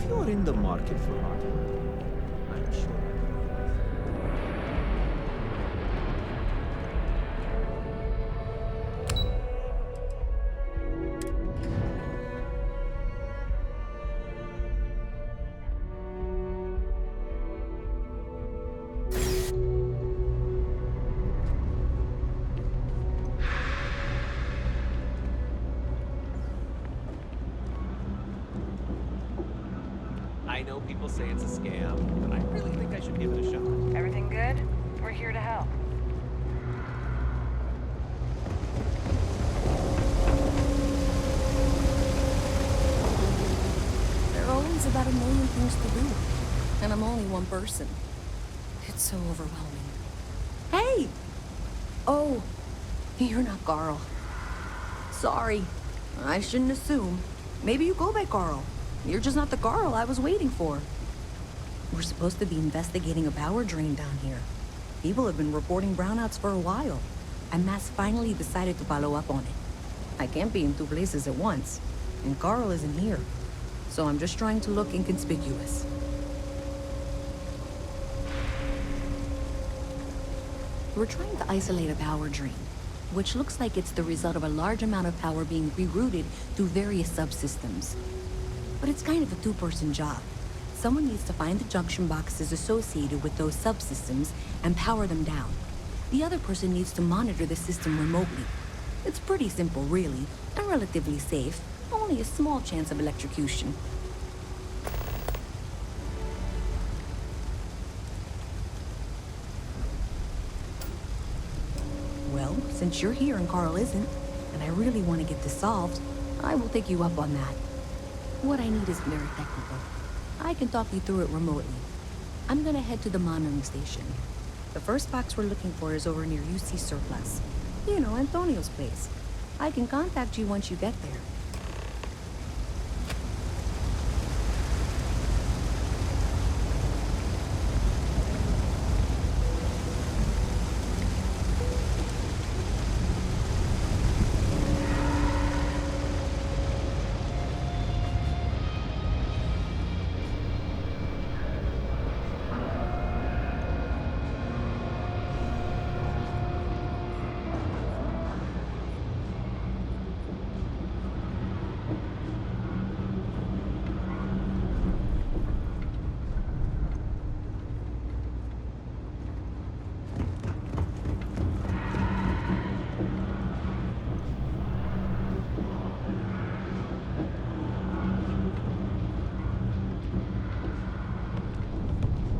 you're in the market for hardware, I'm sure. I know people say it's a scam, but I really think I should give it a shot. Everything good? We're here to help. There are always about a million things to do, and I'm only one person. It's so overwhelming. Hey! Oh, you're not Carl. Sorry, I shouldn't assume. Maybe you go by Carl. You're just not the Carl I was waiting for. We're supposed to be investigating a power drain down here. People have been reporting brownouts for a while, and Mass finally decided to follow up on it. I can't be in two places at once, and Carl isn't here. So I'm just trying to look inconspicuous. We're trying to isolate a power drain, which looks like it's the result of a large amount of power being rerouted through various subsystems. But it's kind of a two-person job. Someone needs to find the junction boxes associated with those subsystems and power them down. The other person needs to monitor the system remotely. It's pretty simple, really, and relatively safe. Only a small chance of electrocution. Well, since you're here and Carl isn't, and I really want to get this solved, I will take you up on that. What I need isn't very technical. I can talk you through it remotely. I'm gonna head to the monitoring station. The first box we're looking for is over near UC Surplus. You know, Antonio's place. I can contact you once you get there.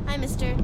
Hi, mister.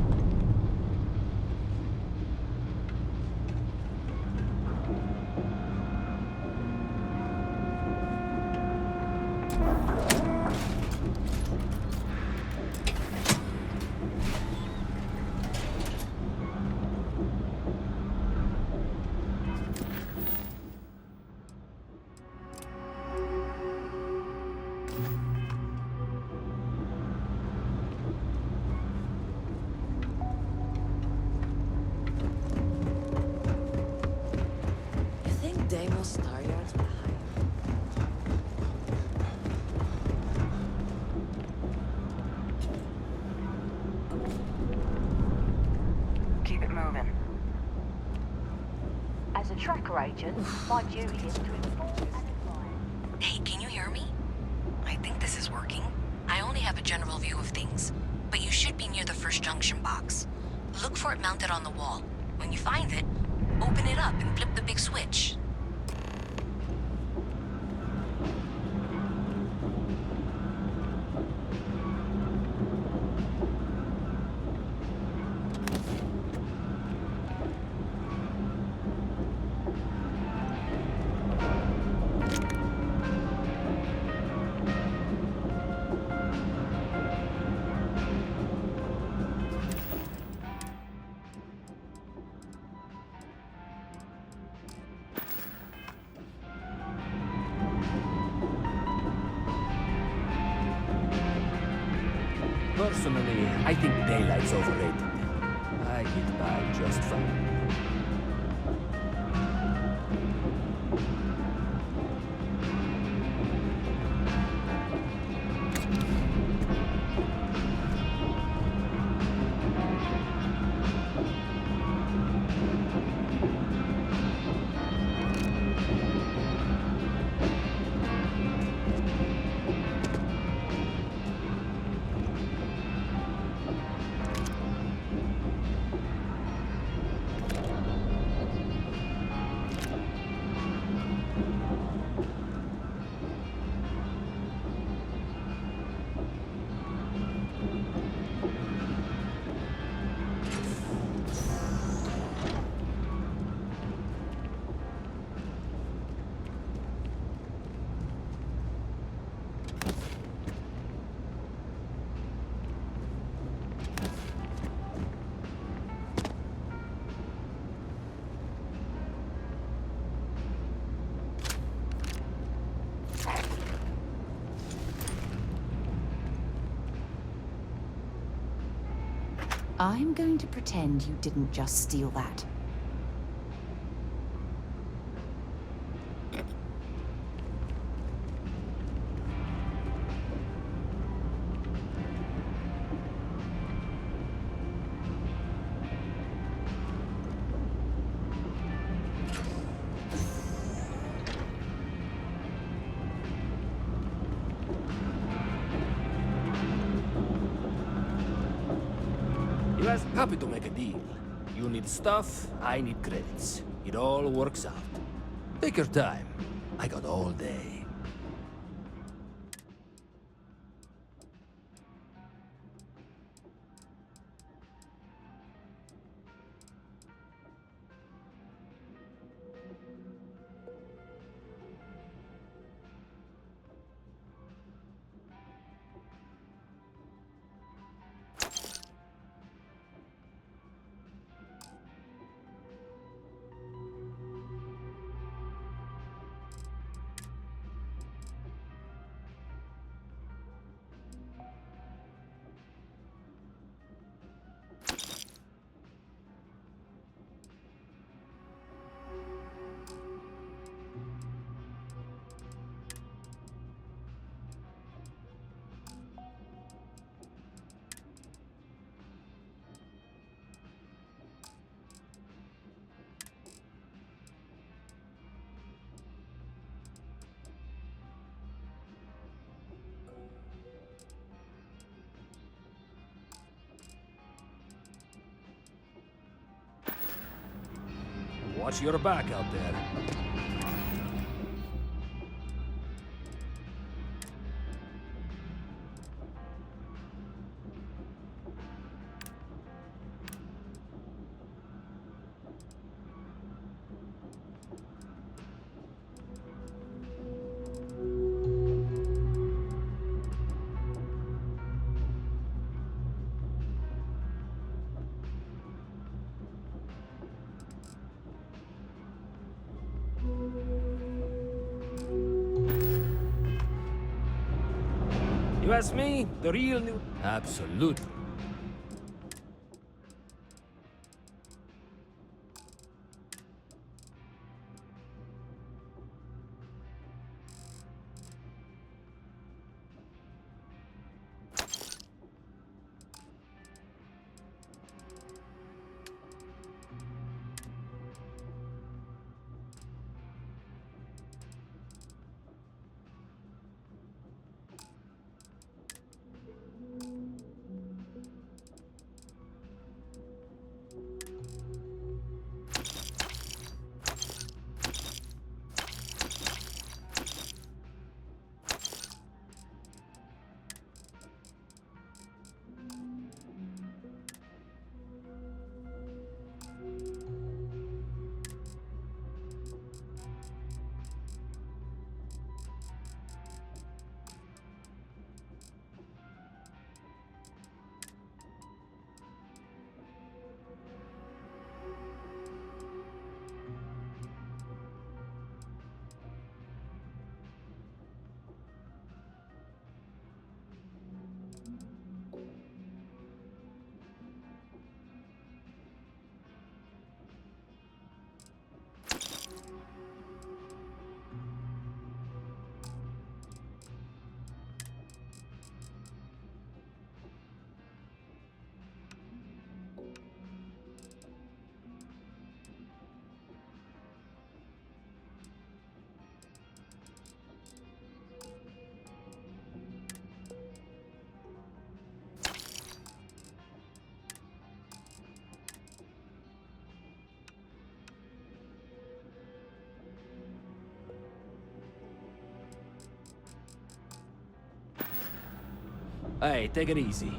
Keep it moving. As a tracker agent, my duty is to inform and advise. Hey, can you hear me? I think this is working. I only have a general view of things, but you should be near the first junction box. Look for it mounted on the wall. When you find it, open it up and flip the big switch. Personally, I think daylight's overrated. I get by just fine. I'm going to pretend you didn't just steal that. You guys happy to make a deal. You need stuff, I need credits. It all works out. Take your time. I got all day. Watch your back out there. You ask me, the real new... Absolutely. Hey, take it easy.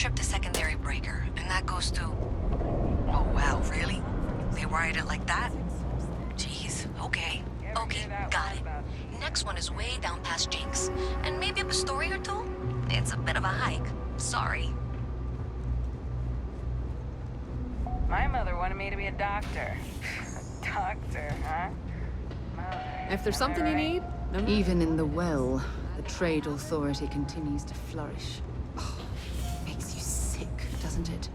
trip the secondary breaker, and that goes to... Oh, wow, really? They wired it like that? Jeez, okay. Okay, got it. Next one is way down past Jinx, and maybe up a story or two? It's a bit of a hike. Sorry. My mother wanted me to be a doctor. Doctor, huh? Mother. If there's something you need, Even in the well, the trade authority continues to flourish. Oh, makes you sick, doesn't it?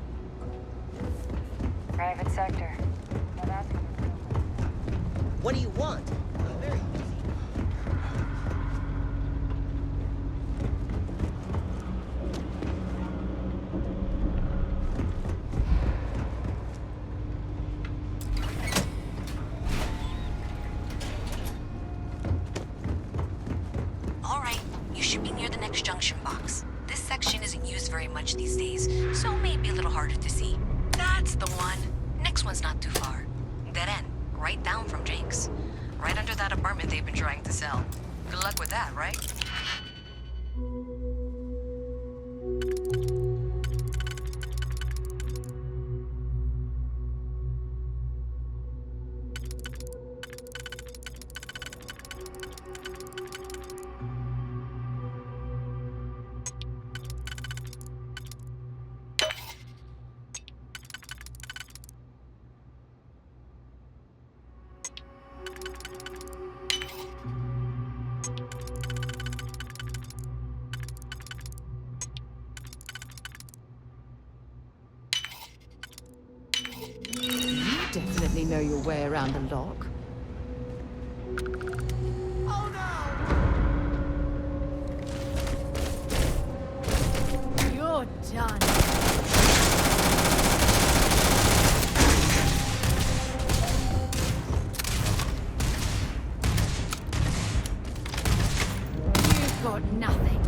Private sector. Now that's... What do you want? Very easy. All right, you should be near the next junction box. This section isn't used very much these days, so maybe a little harder to see. That's the one. Next one's not too far. Dead end, right down from Jinx. Right under that apartment they've been trying to sell. Good luck with that, right? Definitely know your way around the lock. you're done. You've got nothing.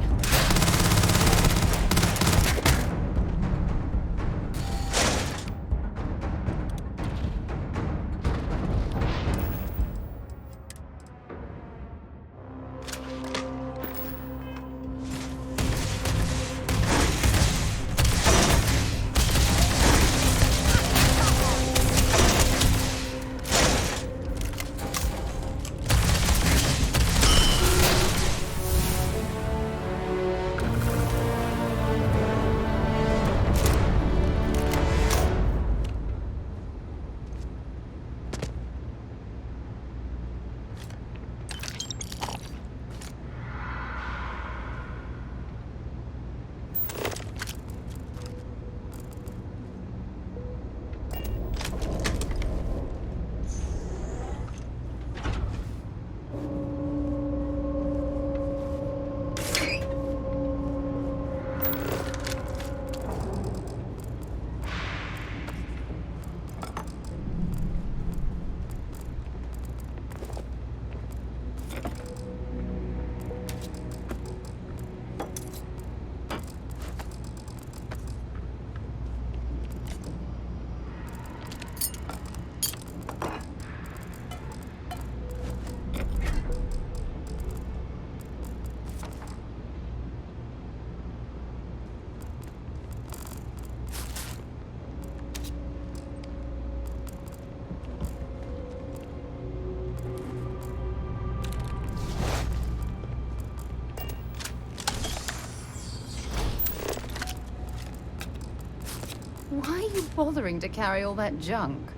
Why are you bothering to carry all that junk?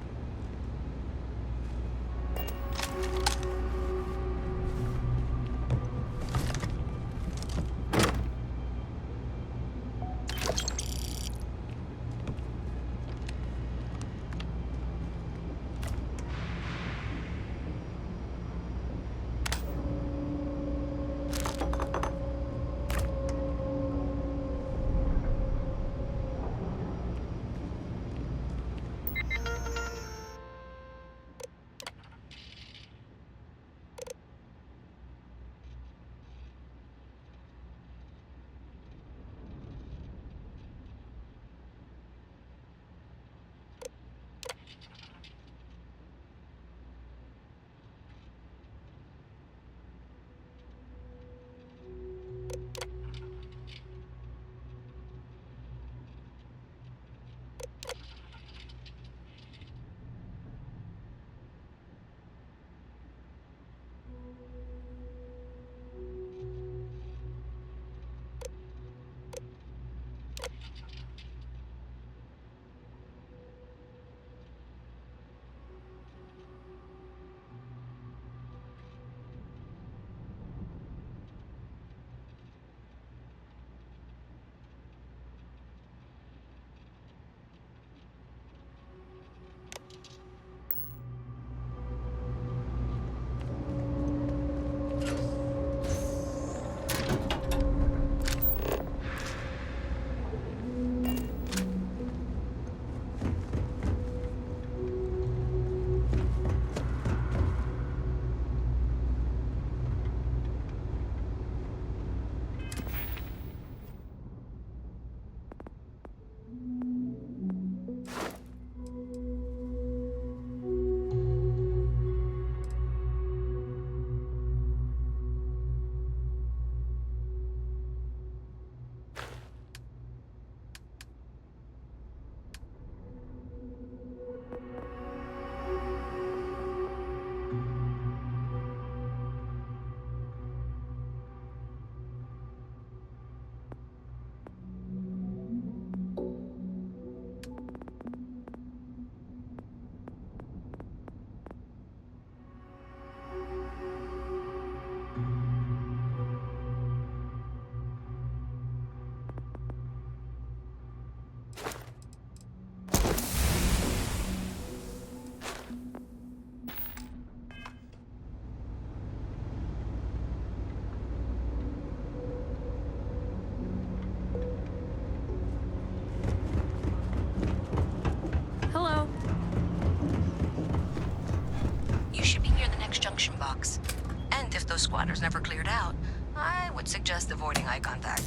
squatters never cleared out, I would suggest avoiding eye contact.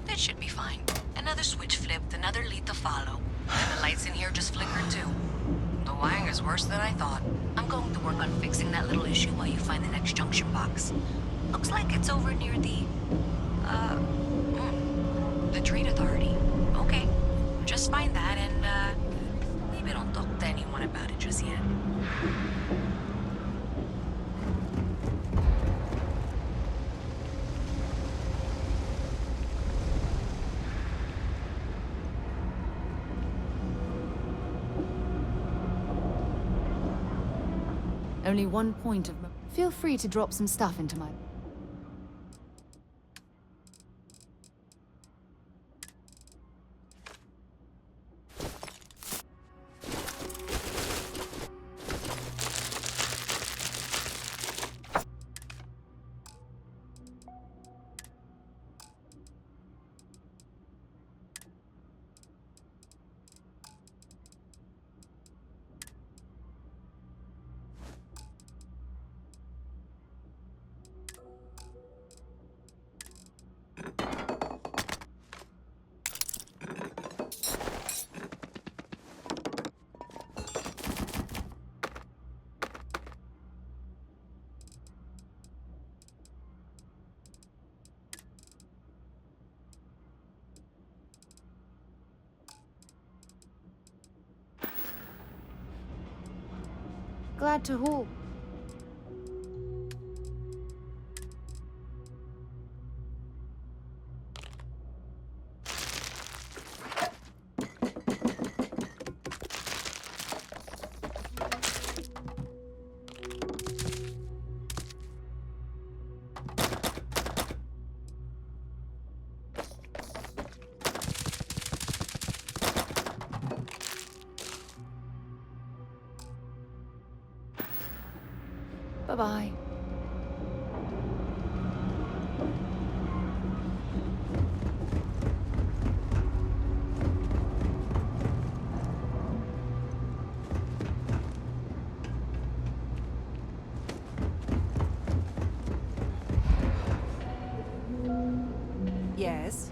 It should be fine. Another switch flipped, another lead to follow. And the lights in here just flickered too. The wiring is worse than I thought. I'm going to work on fixing that little issue while you find the next junction box. Looks like it's over near the Trade Authority. Okay, just find that and, maybe don't talk to anyone about it just yet. Only one point of... Feel free to drop some stuff into my... Glad to haul. Bye-bye. Yes?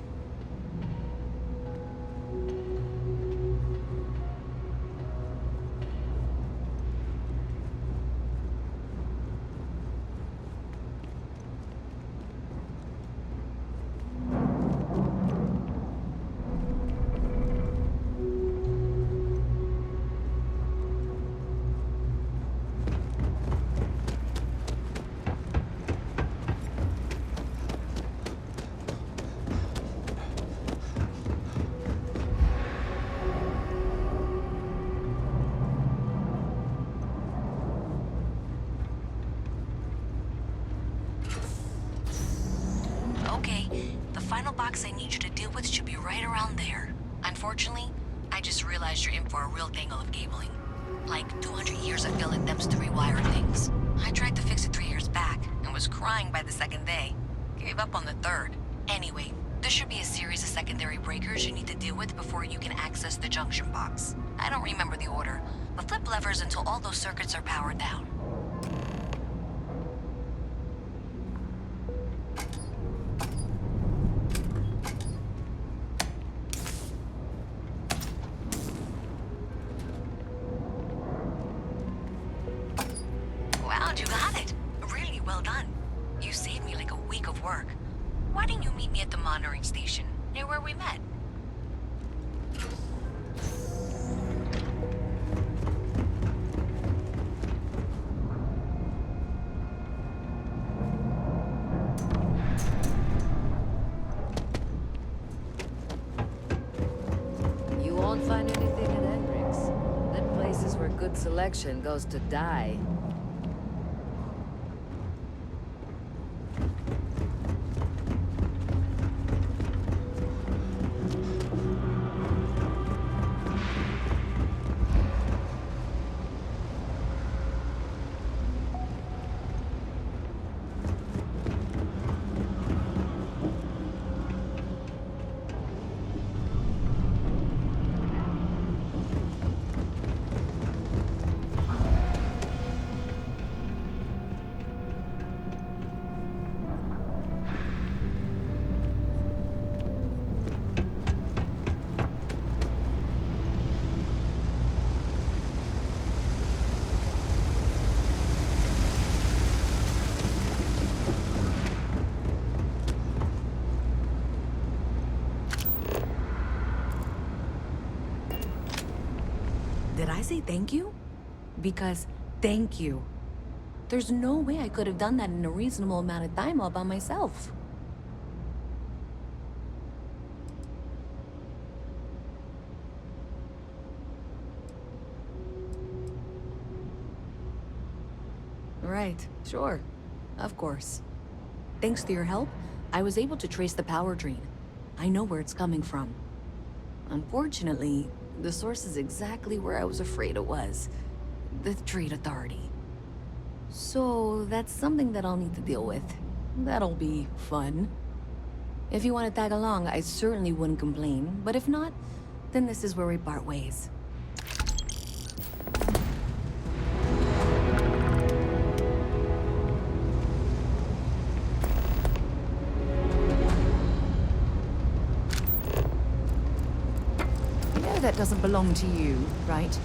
Okay, the final box I need you to deal with should be right around there. Unfortunately, I just realized you're in for a real tangle of cabling. Like 200 years of filling attempts to rewire things. I tried to fix it 3 years back, and was crying by the second day. Gave up on the third. Anyway, there should be a series of secondary breakers you need to deal with before you can access the junction box. I don't remember the order, but flip levers until all those circuits are powered down. Wow, you got it. Really well done. You saved me like a week of work. Why didn't you meet me at the monitoring station, near where we met? You won't find anything at Hendrix. Them places where good selection goes to die. say thank you? Because thank you. There's no way I could have done that in a reasonable amount of time all by myself. Right, sure. Of course. Thanks to your help, I was able to trace the power drain. I know where it's coming from. Unfortunately, the source is exactly where I was afraid it was. The Trade Authority. So, that's something that I'll need to deal with. That'll be fun. If you want to tag along, I certainly wouldn't complain. But if not, then this is where we part ways. That doesn't belong to you, right?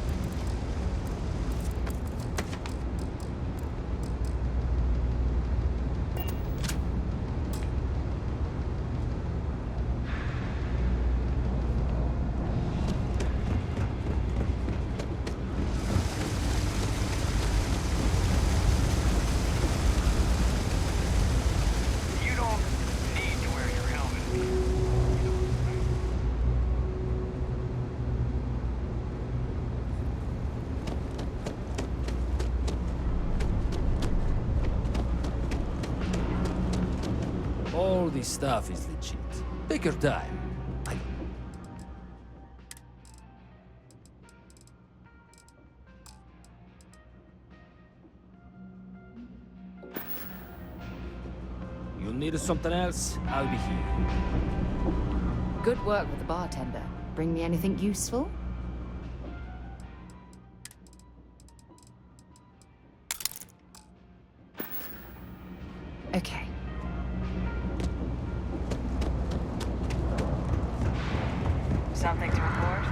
You don't need to wear your helmet. All this stuff is legit. Take your time. You need something else? I'll be here. Good work with the bartender. Bring me anything useful? Okay. Something to report?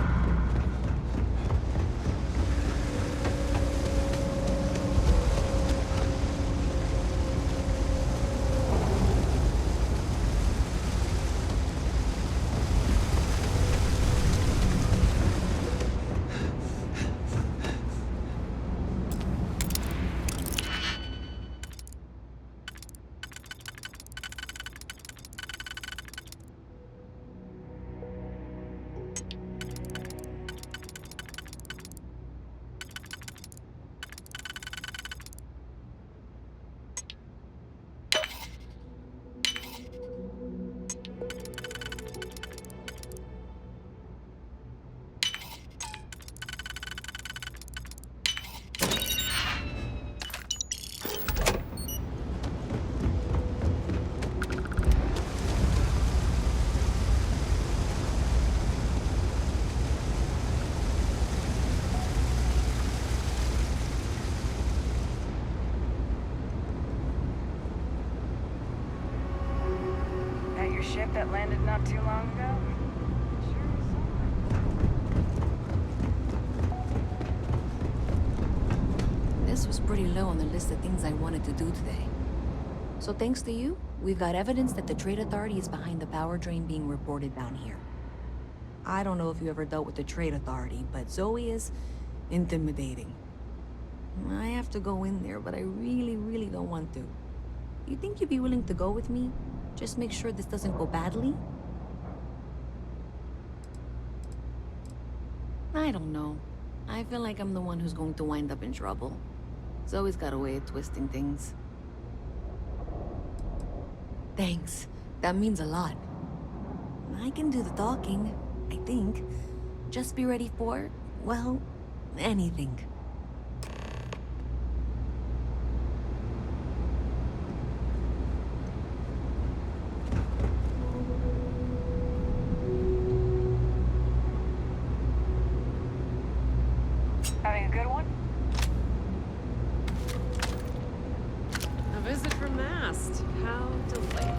Ship that landed not too long ago? This was pretty low on the list of things I wanted to do today. So thanks to you, we've got evidence that the Trade Authority is behind the power drain being reported down here. I don't know if you ever dealt with the Trade Authority, but Zoe is intimidating. I have to go in there, but I really don't want to. You think you'd be willing to go with me? Just make sure this doesn't go badly? I don't know. I feel like I'm the one who's going to wind up in trouble. Zoe's got a way of twisting things. Thanks. That means a lot. I can do the talking, I think. Just be ready for, well, anything. Having a good one? A visit from Mast. How delightful.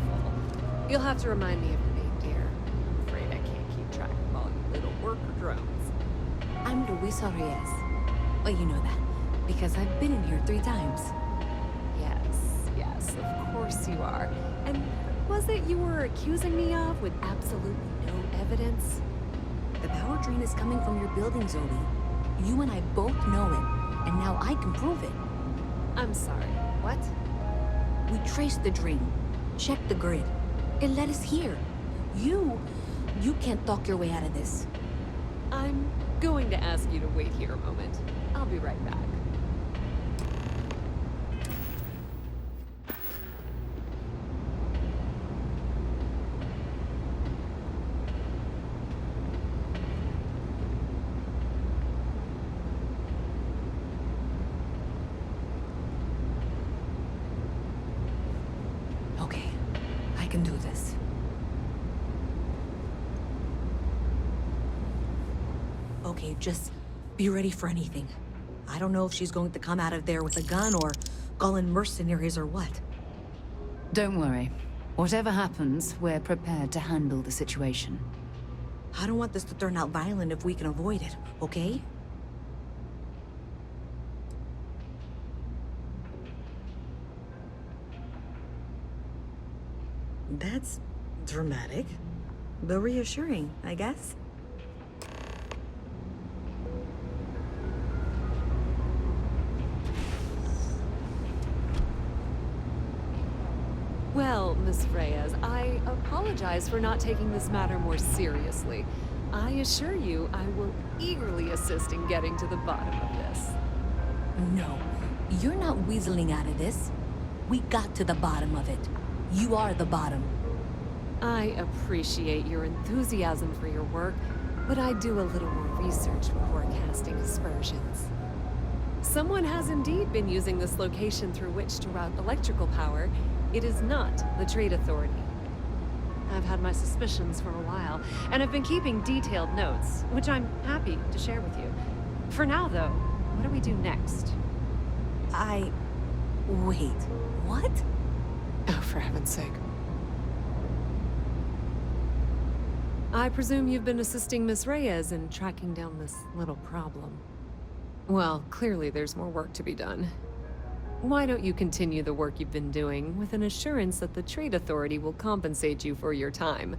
You'll have to remind me of your name, dear. I'm afraid I can't keep track of all you little worker drones. I'm Luisa Reyes. Oh, you know that, because I've been in here 3 times. Yes, of course you are. And what was it you were accusing me of with absolutely no evidence? The power drain is coming from your building, Zoe. You and I both know it, and now I can prove it. I'm sorry, what? We traced the dream, checked the grid. It led us here. You can't talk your way out of this. I'm going to ask you to wait here a moment. I'll be right back. Okay, I can do this. Okay, just be ready for anything. I don't know if she's going to come out of there with a gun or call in mercenaries or what. Don't worry. Whatever happens, we're prepared to handle the situation. I don't want this to turn out violent if we can avoid it, okay? That's dramatic, but reassuring, I guess. Well, Miss Reyes, I apologize for not taking this matter more seriously. I assure you, I will eagerly assist in getting to the bottom of this. No, you're not weaseling out of this. We got to the bottom of it. You are the bottom. I appreciate your enthusiasm for your work, but I do a little more research before casting aspersions. Someone has indeed been using this location through which to route electrical power. It is not the Trade Authority. I've had my suspicions for a while, and I've been keeping detailed notes, which I'm happy to share with you. For now, though, what do we do next? Wait, what? Oh, for heaven's sake. I presume you've been assisting Miss Reyes in tracking down this little problem. Well, clearly there's more work to be done. Why don't you continue the work you've been doing with an assurance that the Trade Authority will compensate you for your time?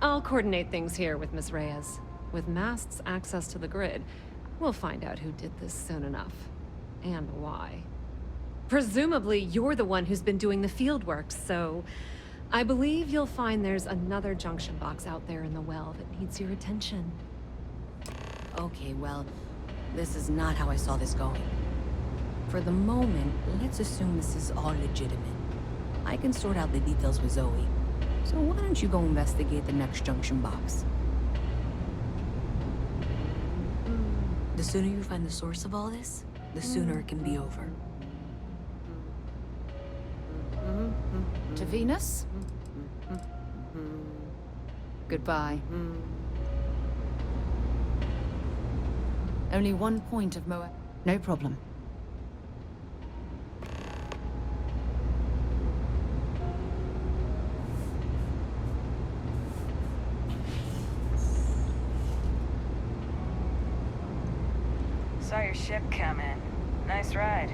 I'll coordinate things here with Miss Reyes. With Mast's access to the grid, we'll find out who did this soon enough. And why. Presumably, you're the one who's been doing the field work, so I believe you'll find there's another junction box out there in the well that needs your attention. Okay, well, this is not how I saw this going. For the moment, let's assume this is all legitimate. I can sort out the details with Zoe. So why don't you go investigate the next junction box? The sooner you find the source of all this, the sooner it can be over. To Venus? Goodbye. Only one point of Moa. No problem. Saw your ship come in. Nice ride.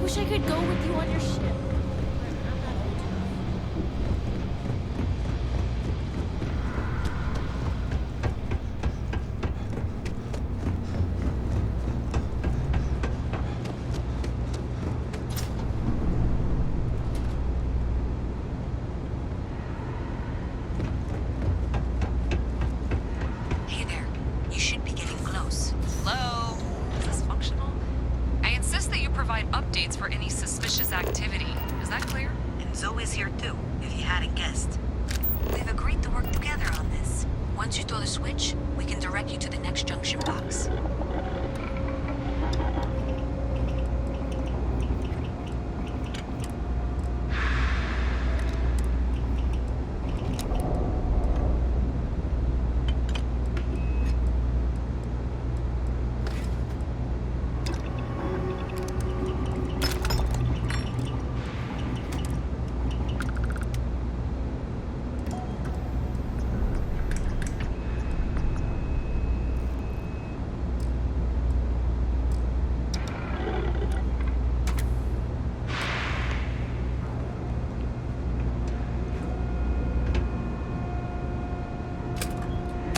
Wish I could go with you on your ship. I'm not old enough. Hey there. You should be getting close. Hello? Is this functional? I insist that you provide updates for any suspicious activity. Is that clear? And Zoe's here too, if you hadn't guessed. We've agreed to work together on this. Once you throw the switch, we can direct you to the next junction box.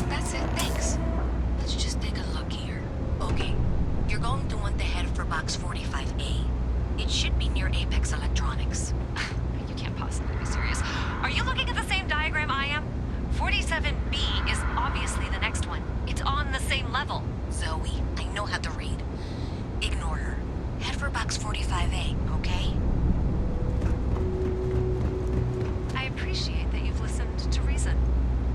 That's it, thanks. Let's just take a look here. Okay, you're going to want to head for box 45A. It should be near Apex Electronics. You can't possibly be serious. Are you looking at the same diagram I am? 47B is obviously the next one. It's on the same level. Zoe, I know how to read. Ignore her. Head for box 45A, okay? I appreciate that you've listened to reason.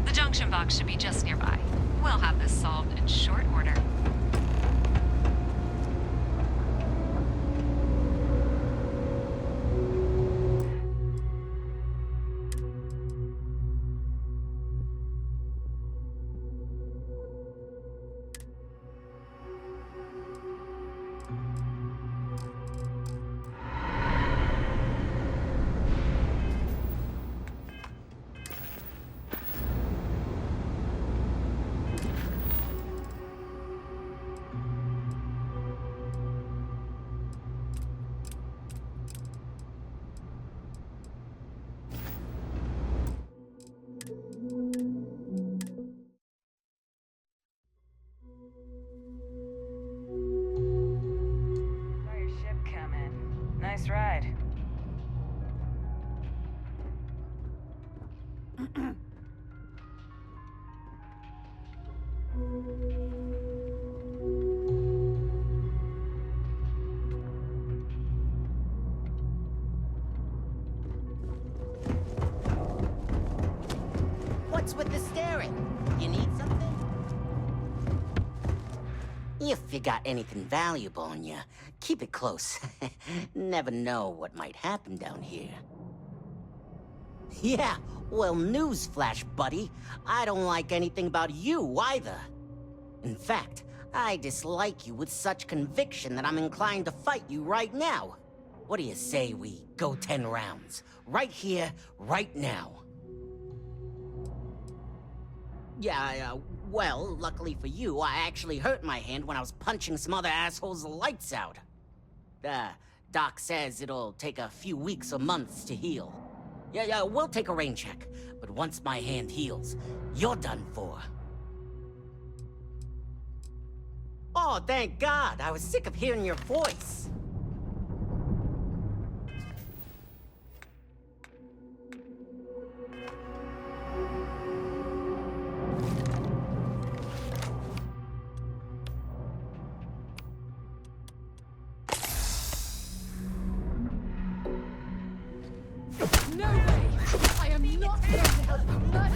The junction box should be just nearby. We'll have this solved in short order. Saw your ship coming. Nice ride. What's with the staring? You need something? If you got anything valuable on you, keep it close. Never know what might happen down here. Yeah, well, newsflash, buddy. I don't like anything about you either. In fact, I dislike you with such conviction that I'm inclined to fight you right now. What do you say we go 10 rounds? Right here, right now. Yeah, well, luckily for you, I actually hurt my hand when I was punching some other assholes' lights out. Doc says it'll take a few weeks or months to heal. Yeah, we'll take a rain check. But once my hand heals, you're done for. Oh, thank God. I was sick of hearing your voice. No way! I am not going to help you, not...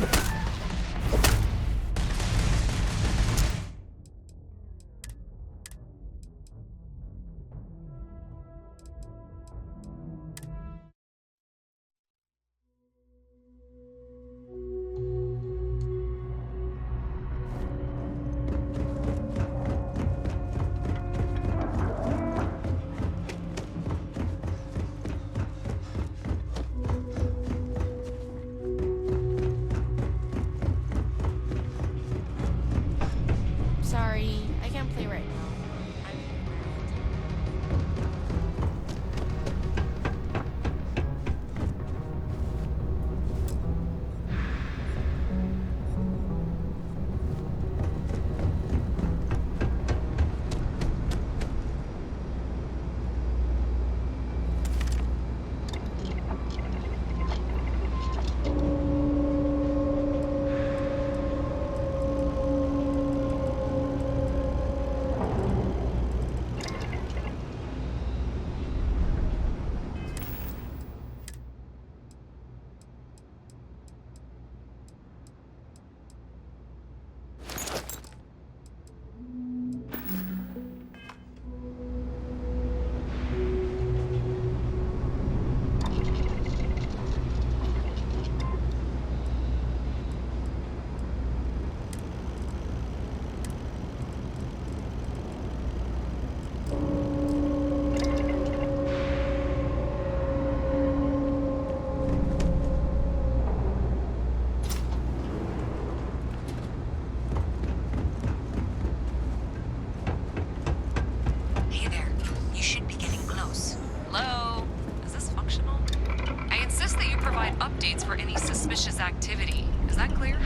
coordinates for any suspicious activity. Is that clear?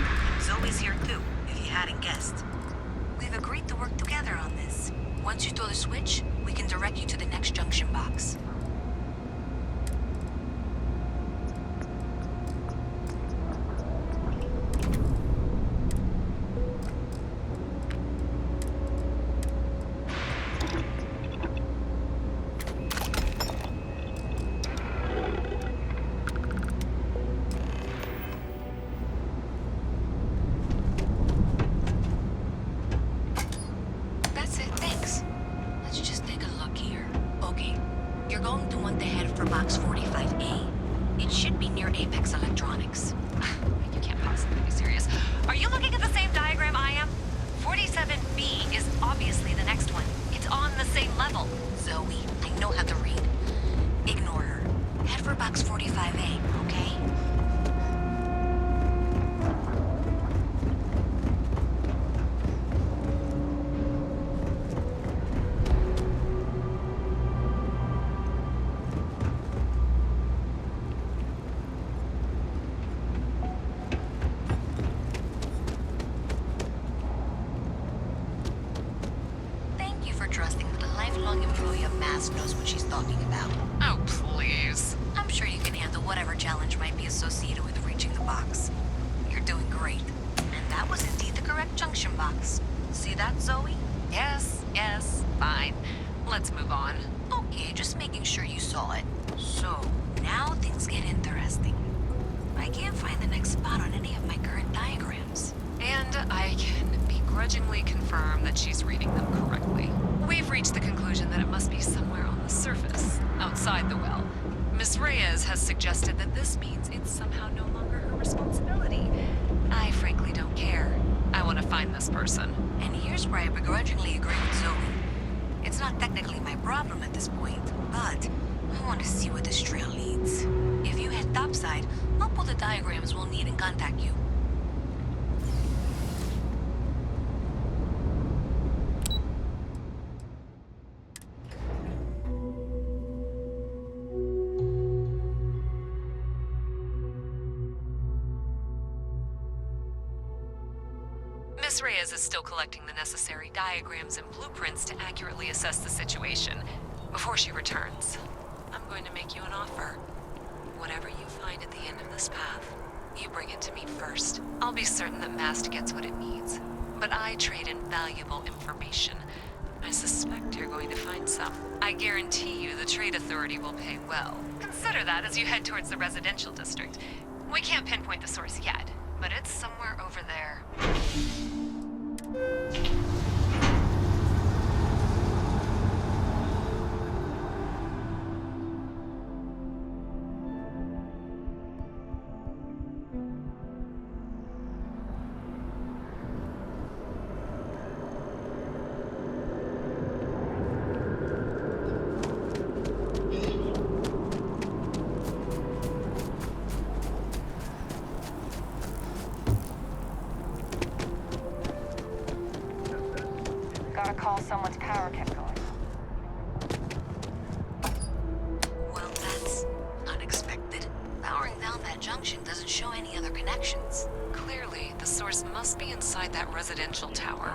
Zoe's here too, if you hadn't guessed. We've agreed to work together on this. Once you throw the switch, we can direct you to the next junction box. Knows what she's talking about. Oh, please. I'm sure you can handle whatever challenge might be associated with reaching the box. You're doing great. And that was indeed the correct junction box. See that, Zoe? Yes, fine. Let's move on. Okay, just making sure you saw it. So, now things get interesting. I can't find the next spot on any of my current diagrams. And I can begrudgingly confirm that she's reading them correctly. We've reached the conclusion that it must be somewhere on the surface, outside the well. Miss Reyes has suggested that this means it's somehow no longer her responsibility. I frankly don't care. I want to find this person. And here's where I begrudgingly agree with Zoe. It's not technically my problem at this point, but I want to see where this trail leads. If you head topside, I'll pull the diagrams we'll need and contact you. Miss Reyes is still collecting the necessary diagrams and blueprints to accurately assess the situation. Before she returns, I'm going to make you an offer. Whatever you find at the end of this path, you bring it to me first. I'll be certain that Mast gets what it needs, but I trade in valuable information. I suspect you're going to find some. I guarantee you the Trade Authority will pay well. Consider that as you head towards the residential district. We can't pinpoint the source yet, but it's somewhere over there. Gotta call someone's power kept going. Well, that's unexpected. Powering down that junction doesn't show any other connections. Clearly, the source must be inside that residential tower.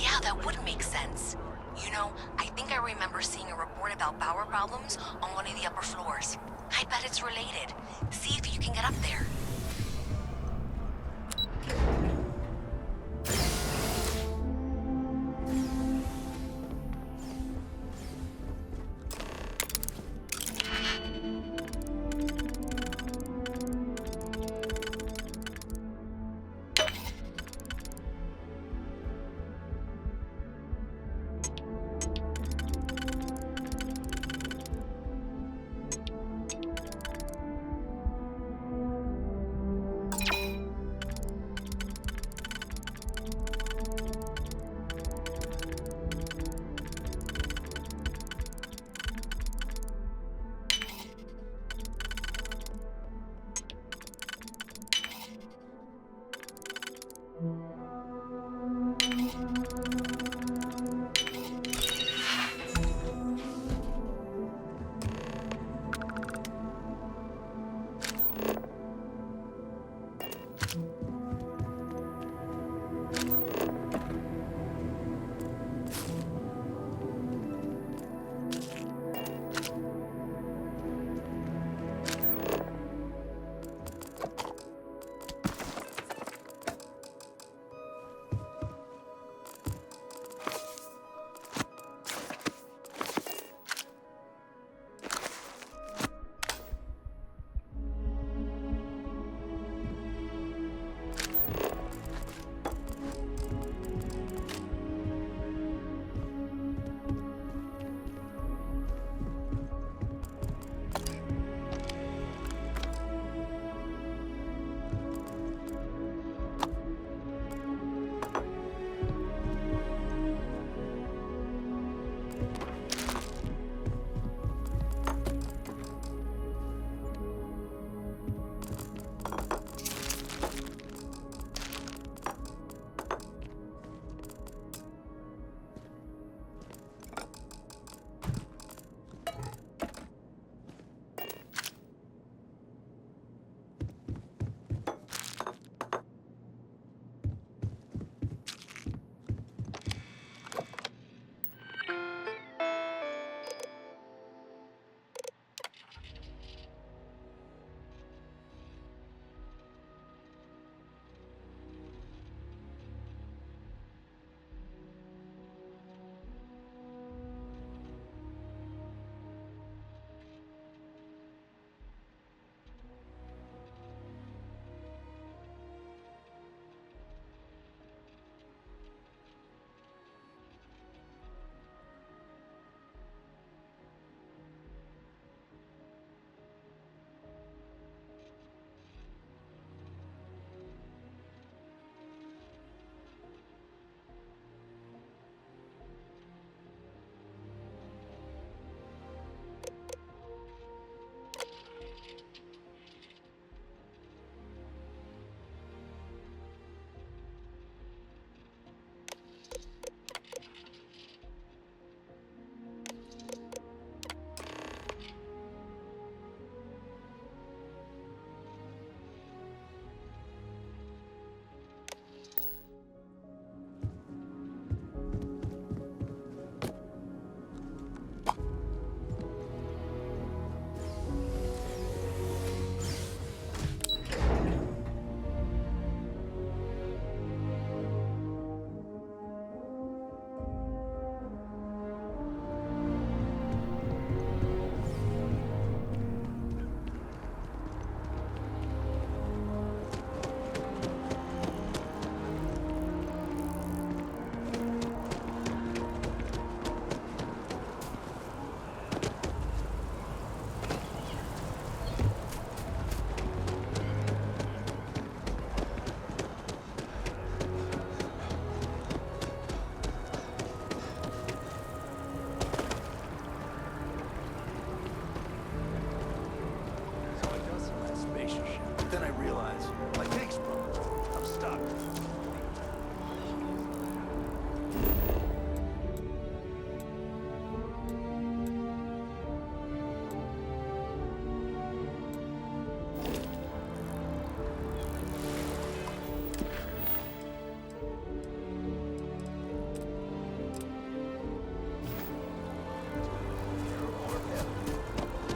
Yeah, that would make sense. You know, I think I remember seeing a report about power problems on one of the upper floors. I bet it's related. See if you can get up there.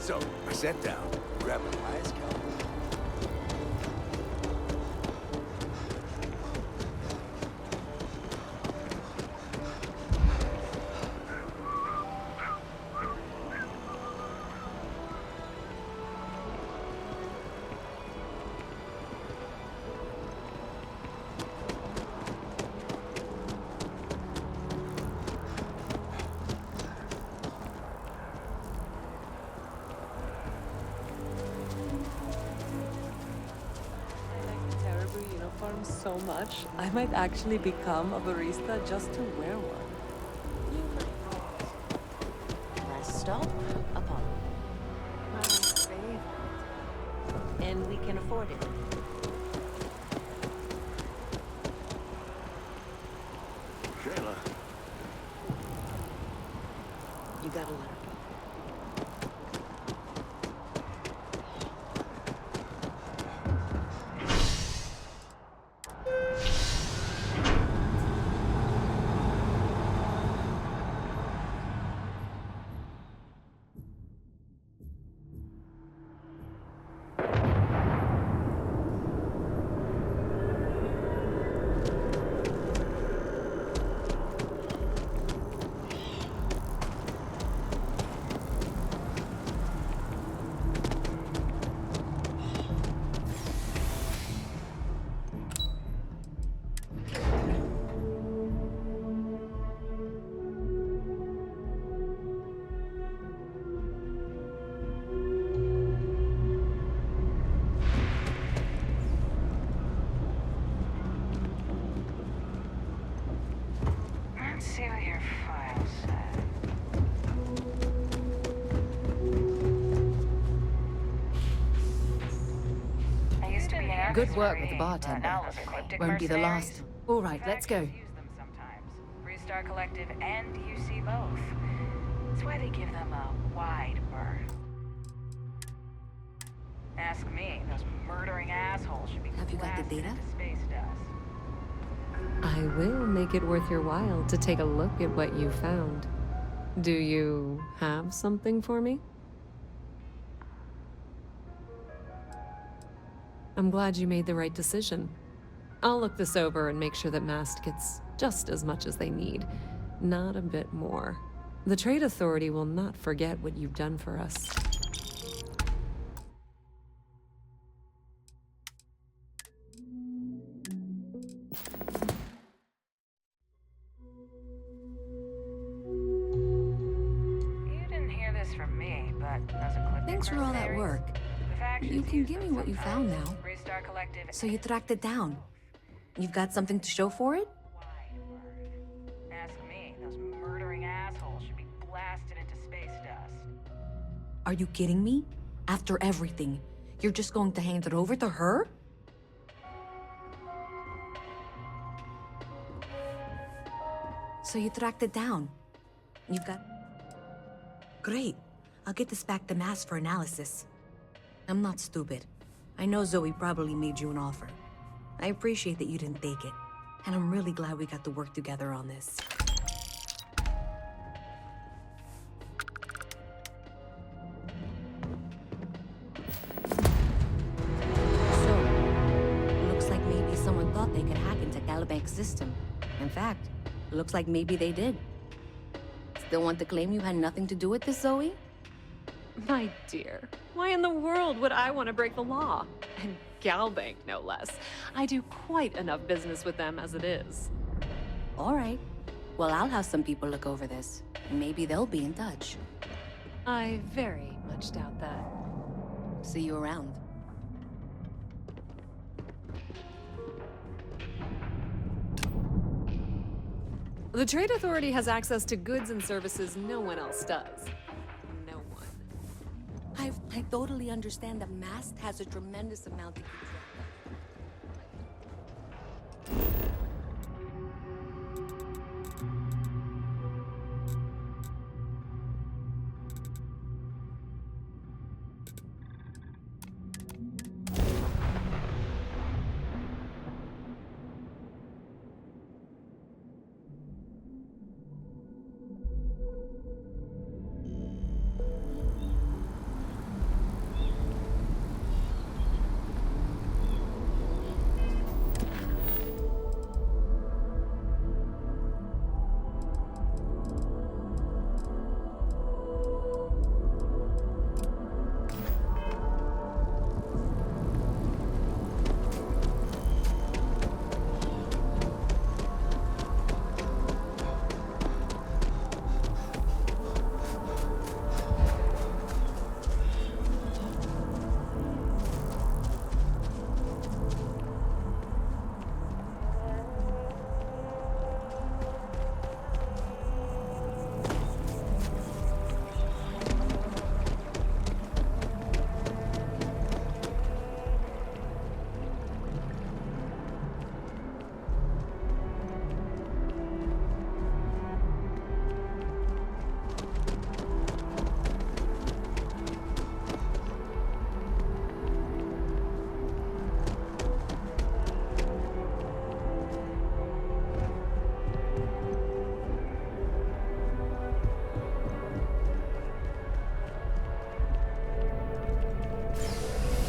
So, I sat down, grabbed my highest caliber. So much, I might actually become a barista just to wear one. Last stop, Apollo. My favorite. And we can afford it. Shayla. You gotta let her go. Good work with the bartender. Won't be the last. All right, let's go. Use them sometimes. Freestar Collective and UC both. That's why they give them a wide berth. Ask me, those murdering assholes should be Have you got the blasted data? into space dust. I will make it worth your while to take a look at what you found. Do you have something for me? I'm glad you made the right decision. I'll look this over and make sure that Mast gets just as much as they need, not a bit more. The Trade Authority will not forget what you've done for us. You didn't hear this from me, but those ecliptic Thanks for all that mercenaries, work. the factions You can use give me them what you found sometimes. now. Freestar Collective So you tracked it down. You've got something to show for it? Ask me, those murdering assholes should be blasted into space dust. Are you kidding me? After everything, you're just going to hand it over to her? So you tracked it down. You've got... Great. I'll get this back to Mass for analysis. I'm not stupid. I know Zoe probably made you an offer. I appreciate that you didn't take it. And I'm really glad we got to work together on this. So, looks like maybe someone thought they could hack into Calibanc's system. In fact, looks like maybe they did. Still want to claim you had nothing to do with this, Zoe? My dear, why in the world would I want to break the law? And Galbank, no less. I do quite enough business with them as it is. All right. Well, I'll have some people look over this. Maybe they'll be in touch. I very much doubt that. See you around. The Trade Authority has access to goods and services no one else does. No one. I totally understand that Mast has a tremendous amount to keep track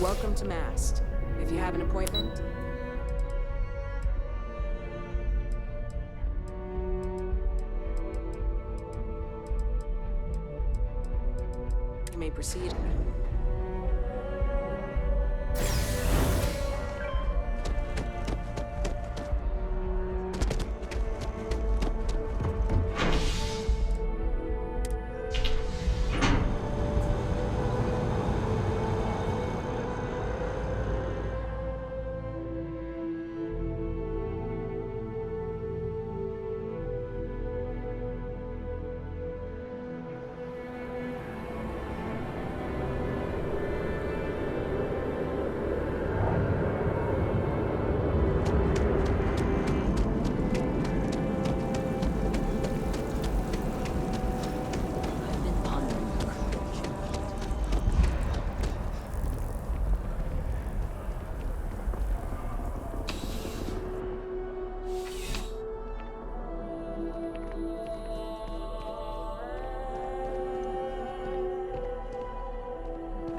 Welcome to Mast. If you have an appointment, you may proceed.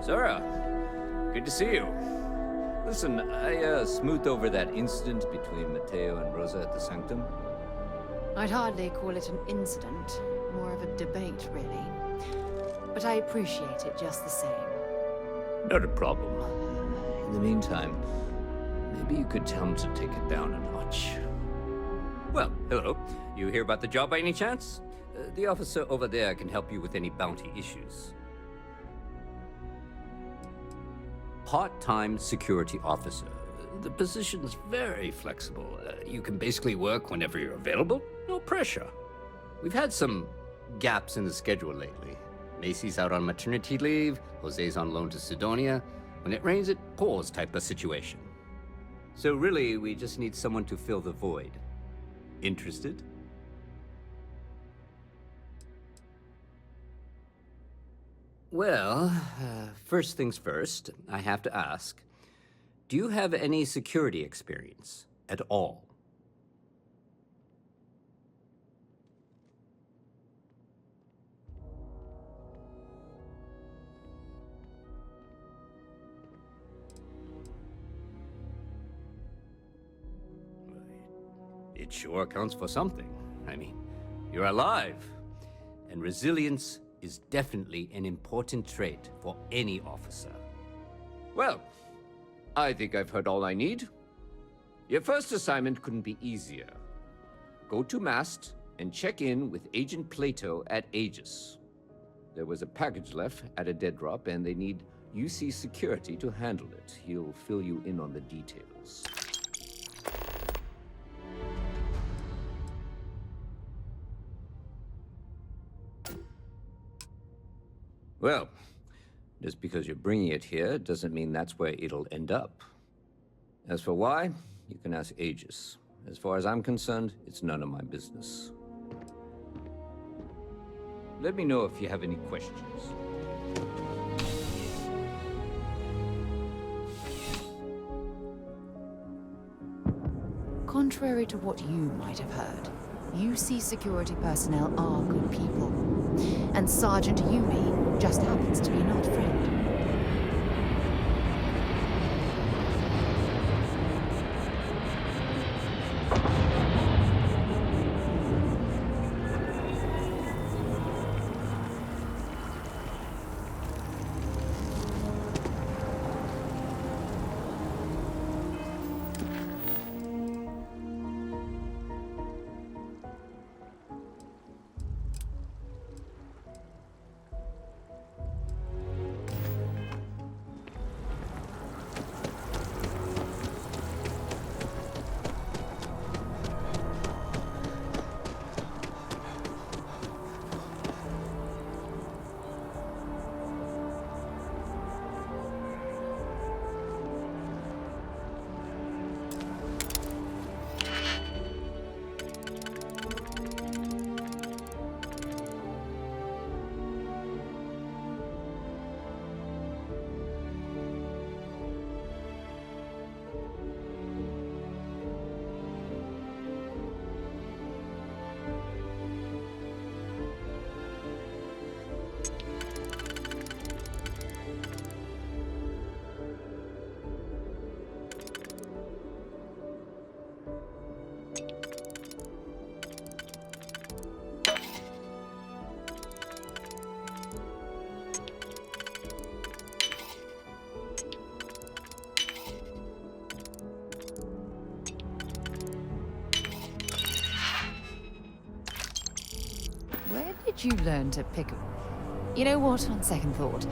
Zara, good to see you. Listen, I smoothed over that incident between Matteo and Rosa at the Sanctum. I'd hardly call it an incident, more of a debate, really. But I appreciate it just the same. Not a problem. In the meantime, maybe you could tell him to take it down a notch. Well, hello. You hear about the job by any chance? The officer over there can help you with any bounty issues. Part-time security officer. The position's very flexible. You can basically work whenever you're available. No pressure. We've had some gaps in the schedule lately. Macy's out on maternity leave, Jose's on loan to Sidonia. When it rains, it pours type of situation. So really, we just need someone to fill the void. Interested? Well, first things first, I have to ask, do you have any security experience at all? It sure counts for something. I mean, you're alive. And resilience is definitely an important trait for any officer. Well, I think I've heard all I need. Your first assignment couldn't be easier. Go to Mast and check in with Agent Plato at Aegis. There was a package left at a dead drop, and they need UC security to handle it. He'll fill you in on the details. Well, just because you're bringing it here doesn't mean that's where it'll end up. As for why, you can ask Aegis. As far as I'm concerned, it's none of my business. Let me know if you have any questions. Contrary to what you might have heard, UC security personnel are good people. And Sergeant Yumi just happens to be an old friend. Where did you learn to pick a... You know what, on second thought,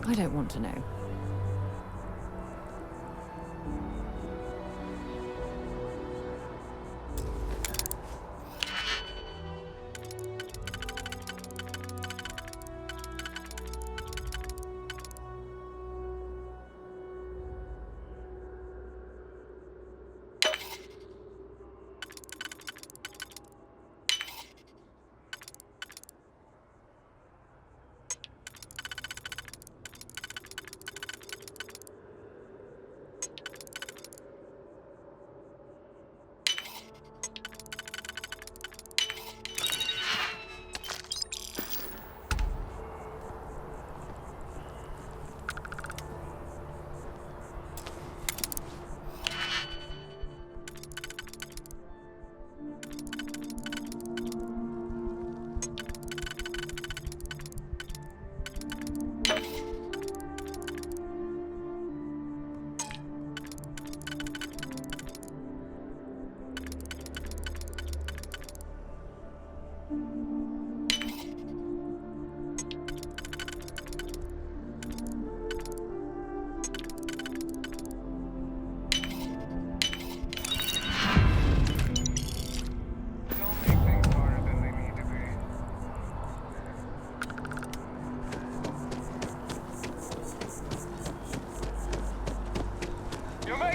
I don't want to know.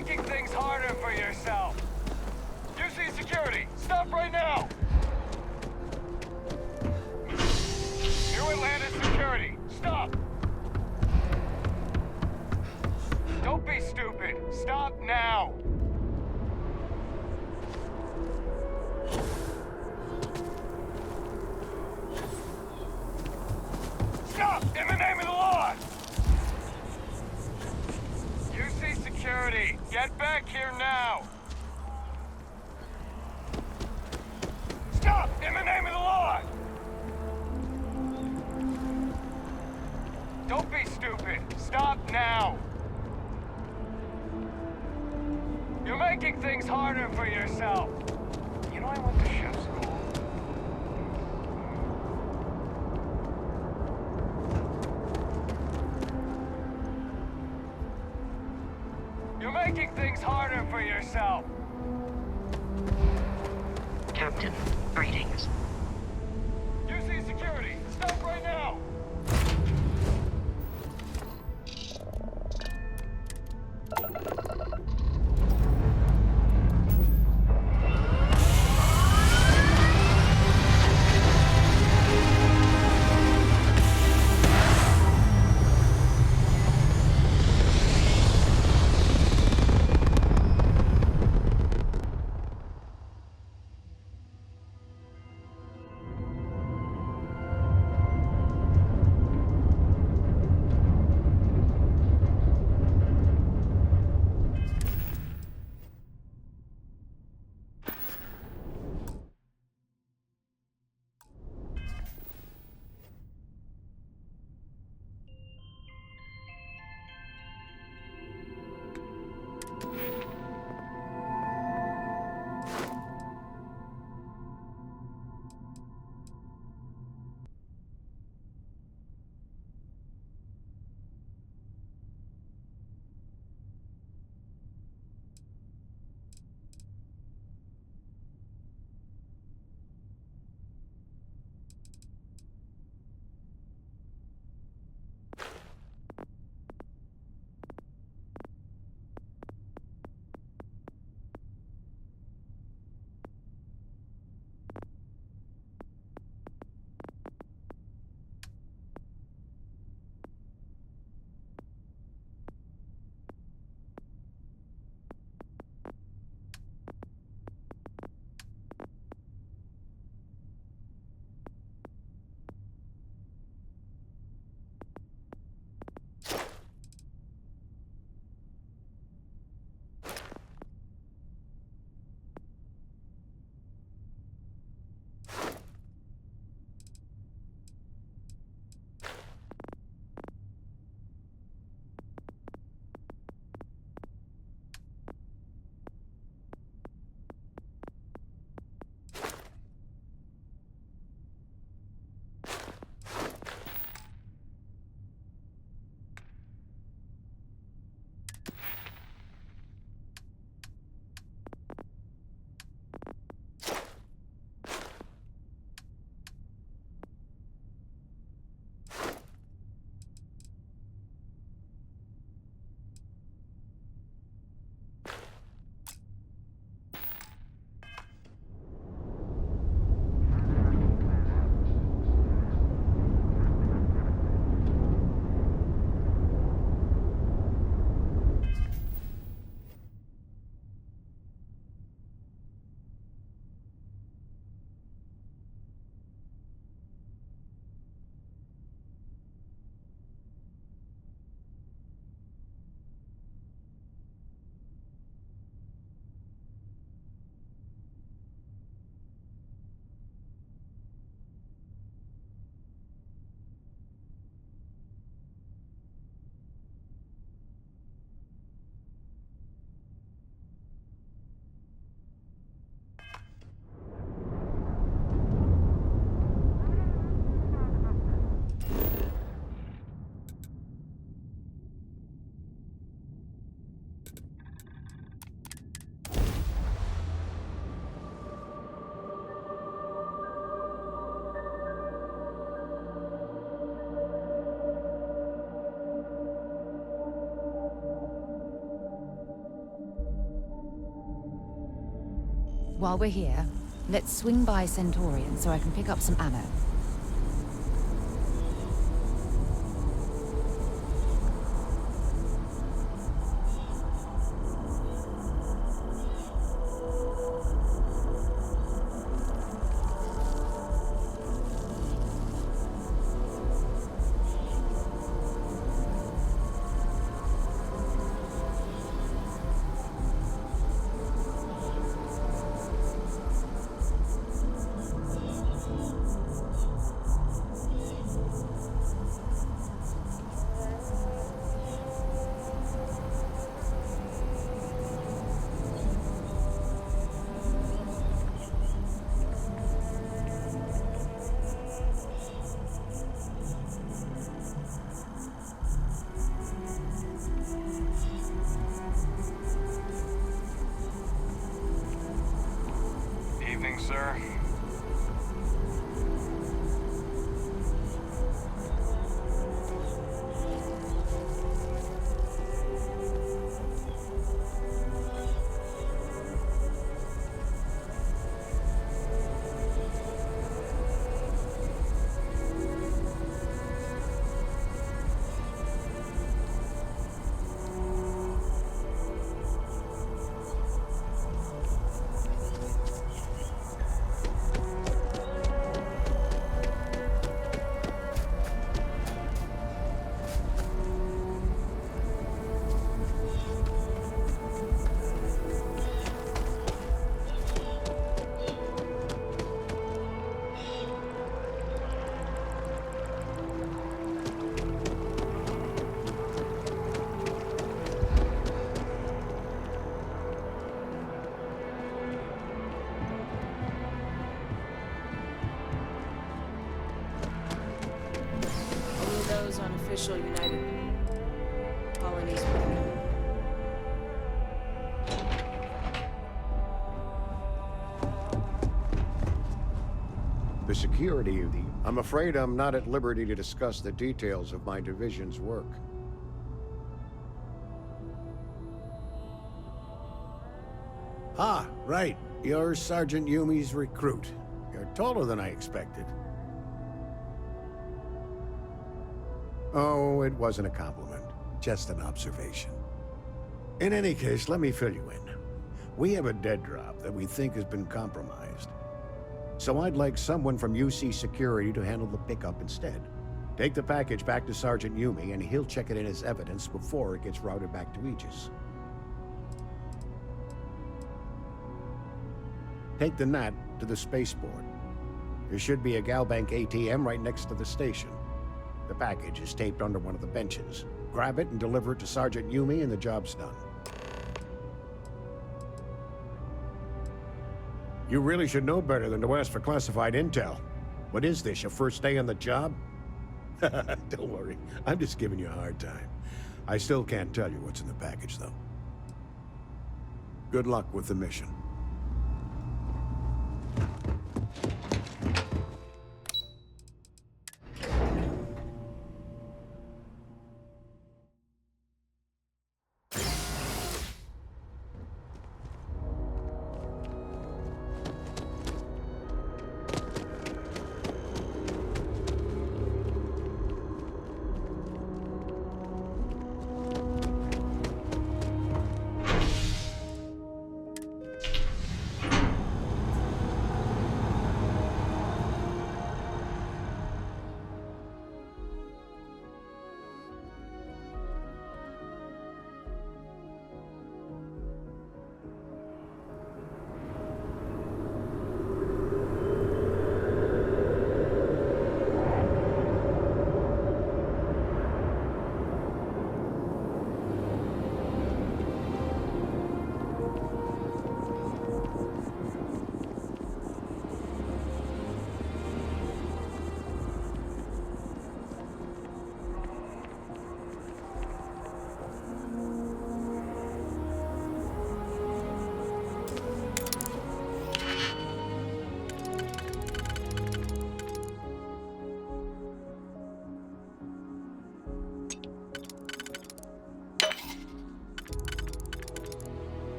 making things harder for yourself. You see security. Stop right now. New Atlantis security. Stop. Don't be stupid. Stop now. Stop! In the name of the law! You see security. Get back here now. Stop! In the name of the law! Don't be stupid. Stop now. You're making things harder for yourself. You know I went to chef school. You're making things harder for yourself. Captain, greetings. You see security. Stop right now. while we're here, let's swing by Centaurian so I can pick up some ammo. Evening, sir. Those unofficial United Colonies. The security of the... I'm afraid I'm not at liberty to discuss the details of my division's work. Ah, right. You're Sergeant Yumi's recruit. You're taller than I expected. Oh, it wasn't a compliment. Just an observation. In any case, let me fill you in. We have a dead drop that we think has been compromised. So I'd like someone from UC Security to handle the pickup instead. Take the package back to Sergeant Yumi, and he'll check it in as evidence before it gets routed back to Aegis. Take the NAT to the spaceport. There should be a Galbank ATM right next to the station. The package is taped under one of the benches. Grab it and deliver it to Sergeant Yumi, and the job's done. You really should know better than to ask for classified intel. What is this, your first day on the job? Don't worry, I'm just giving you a hard time. I still can't tell you what's in the package, though. Good luck with the mission.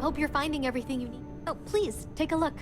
hope you're finding everything you need. Oh, please, take a look.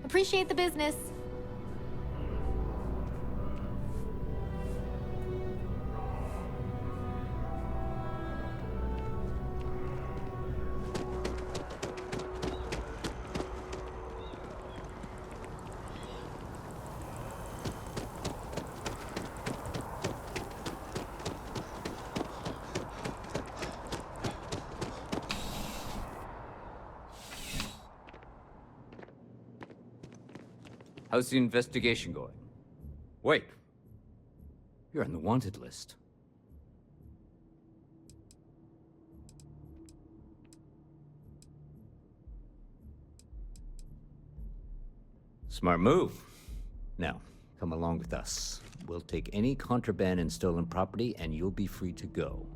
Appreciate the business. How's the investigation going? Wait. You're on the wanted list. Smart move. Now, come along with us. We'll take any contraband and stolen property, and you'll be free to go.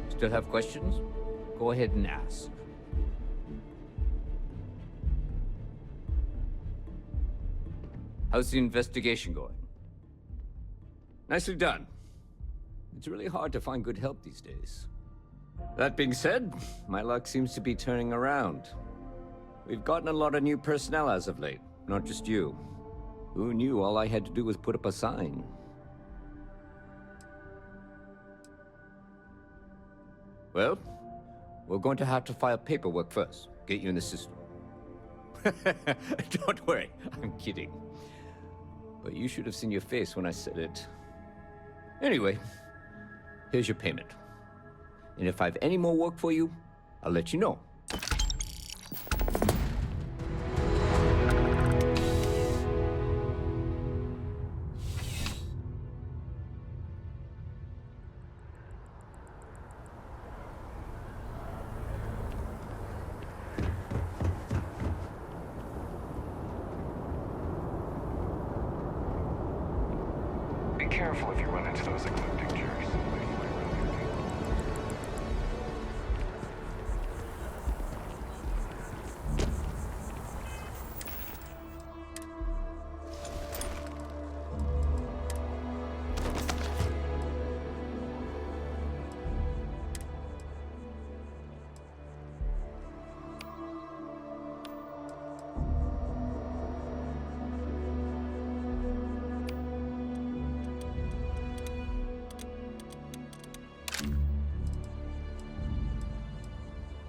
Still have questions? Go ahead and ask. How's the investigation going? Nicely done. It's really hard to find good help these days. That being said, my luck seems to be turning around. We've gotten a lot of new personnel as of late, not just you. Who knew all I had to do was put up a sign? Well, we're going to have to file paperwork first, get you in the system. Don't worry, I'm kidding. But you should have seen your face when I said it. Anyway, here's your payment. And if I have any more work for you, I'll let you know. Be careful if you run into those eclipses.